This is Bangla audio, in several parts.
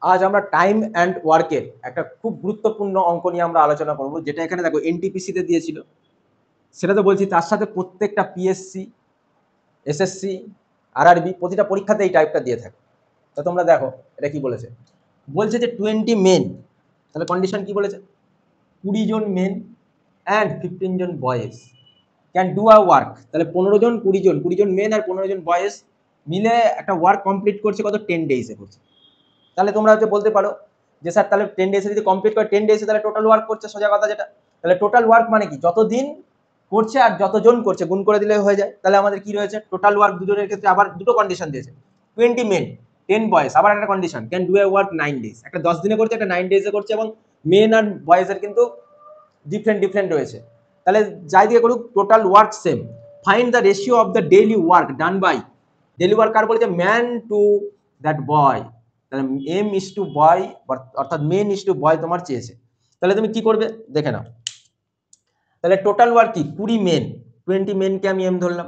আজ আমরা টাইম অ্যান্ড ওয়ার্কের একটা খুব গুরুত্বপূর্ণ অঙ্ক নিয়ে আমরা আলোচনা করব, যেটা এখানে দেখো এনটিপিসিতে দিয়েছিল। সেটা তো বলছি, তার সাথে প্রত্যেকটা পিএসসি, এসএসসি, আরআরবি প্রতিটা পরীক্ষাতে এই টাইপটা দিয়ে থাকে। তো তোমরা দেখো এটা কি বলেছে। বলছে যে 20 মেন, তাহলে কন্ডিশন কি বলেছে, 20 জন মেন অ্যান্ড 15 জন boys can do a work. তাহলে 15 জন 20 জন মেন আর 15 জন বয়েজ মিলে একটা ওয়ার্ক কমপ্লিট করছে কত, 10 ডেজে করছে। তাহলে তোমরা হচ্ছে বলতে পারো যে স্যার তাহলে 10 ডেজে যদি কমপ্লিট করে 10 ডেজে তাহলে টোটাল ওয়ার্ক করছে, সোজা কথা যেটা। তাহলে টোটাল ওয়ার্ক মানে কি, যতদিন করছে আর যতজন করছে গুণ করে দিলে হয়ে যায়। তাহলে আমাদের কি রয়েছে, টোটাল ওয়ার্ক দুজনের ক্ষেত্রে আবার দুটো কন্ডিশন দিয়েছে, 20 মেন 10 বয়েজ, আবার একটা condition can do a work 9 days. একটা 10 দিনে করছে, একটা 9 ডেজে করছে, এবং মেন আর বয়েজের কিন্তু ডিফারেন্ট রয়েছে। তাহলে যাই দিয়ে করুক total work same. Find the ratio of the daily work done by, daily work কার বলেছে, ম্যান টু দ্যাট বয়। তাহলে এম ইস টু বয়, অর্থাৎ মেন ইস টু বয় তোমার চেয়েছে। তাহলে তুমি কি করবে দেখে নাও। তাহলে টোটাল ওয়ার্ক কি, 20 মেন, 20 মেনকে আমি এম ধরলাম,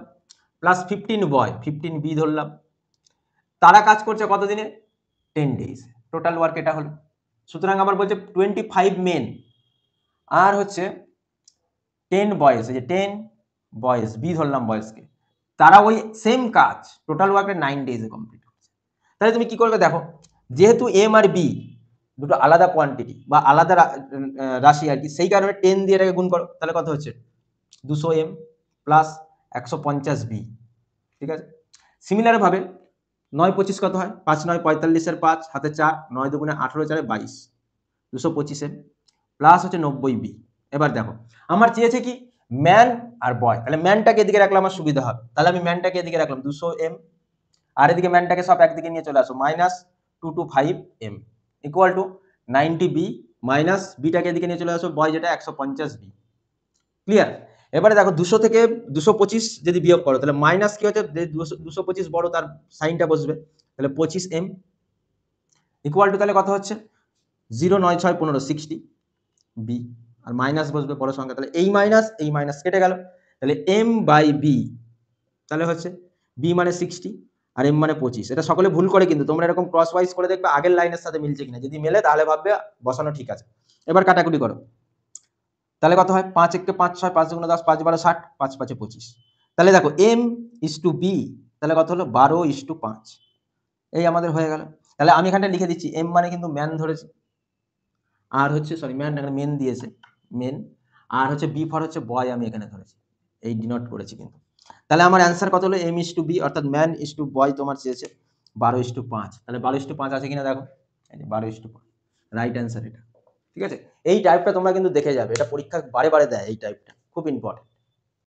প্লাস 15 বয়, 15 বি ধরলাম। তারা কাজ করছে কত দিনে, 10 ডেজ। টোটাল ওয়ার্ক এটা হলো। সুতরাং আমার বলছে 25 মেন আর হচ্ছে 10 বয়েজ, এই যে 10 বয়েজ, বি ধরলাম বয়েজকে, তারা ওই সেম কাজ টোটাল ওয়ার্কের 9 ডেজে কমপ্লিট করছে। তাহলে তুমি কি করবে দেখো, যেহেতু এম আর বি দুটো আলাদা কোয়ান্টিটি বা আলাদা রাশি আর কি, সেই কারণে 10 দিয়ে এটাকে গুণ করো। তাহলে কত হচ্ছে, 200 এম প্লাস 150 বি। ঠিক আছে। সিমিলার ভাবে 9 25 কত হয়, 5 9 45 এর 5 হাতে 4, 9 দুগুণে 18 4 22, 225 এম প্লাস হচ্ছে 90 বি। এবার দেখো আমার চেয়েছে কি, ম্যান আর বয়। তাহলে ম্যানটাকে এদিকে রাখলে আমার সুবিধা হবে। তাহলে আমি ম্যানটাকে এদিকে রাখলাম 200 এম, আর এদিকে ম্যানটাকে সব একদিকে নিয়ে চলে আসো, minus 225 M equal to 90 B, minus বিটাকে এদিকে নিয়ে চলে আসো, বয় যেটা 150 বি। ক্লিয়ার। এবারে দেখো 200 থেকে 225 যদি বিয়োগ করো, তাহলে মাইনাস কি হচ্ছে, 225 বড় তার সাইনটা বসবে, তাহলে 25 এম ইকুয়াল টু, তাহলে কত হচ্ছে 0 9 6 15 60 বি, আর মাইনাস বসবে বড় সংখ্যা। তাহলে এই মাইনাস কেটে গেল, তাহলে এম বাই বি, তাহলে হচ্ছে বি মানে 60 আর এম মানে 25। এটা সকলে ভুল করে, কিন্তু তোমরা এরকম ক্রস ওয়াইজ করে দেখবে আগের লাইনের সাথে মিলছে কিনা। যদি মেলে তাহলে ভাববে বসানো ঠিক আছে। এবার কাটাকুটি করো, তাহলে কত হয়, 5 1 5 6, 5 2 10, 5 12 60, 5 5 25। তাহলে দেখো এম ইস টু বি, তাহলে কত হলো 12:5। এই আমাদের হয়ে গেল। তাহলে আমি এখানটা লিখে দিচ্ছি, এম মানে কিন্তু ম্যান ধরেছি, আর হচ্ছে সরি ম্যান এখানে মেন দিয়েছে, মেন, আর হচ্ছে বি ফর হচ্ছে বয় আমি এখানে ধরেছি, এই ডিনোট করেছি কিন্তু। তাহলে আমার অ্যান্সার কত হলো, এম ইস টু বি অর্থাৎ ম্যান ইস টু বয় তোমার চেয়েছে 12:5। তাহলে 12:5 আছে কিনা দেখো, এই যে 12:5, রাইট অ্যান্সার এটা। ঠিক আছে। এই টাইপটা তোমরা কিন্তু দেখে যাবে, এটা পরীক্ষা বারে বারে দেয়, এই টাইপটা খুব ইম্পর্টেন্ট।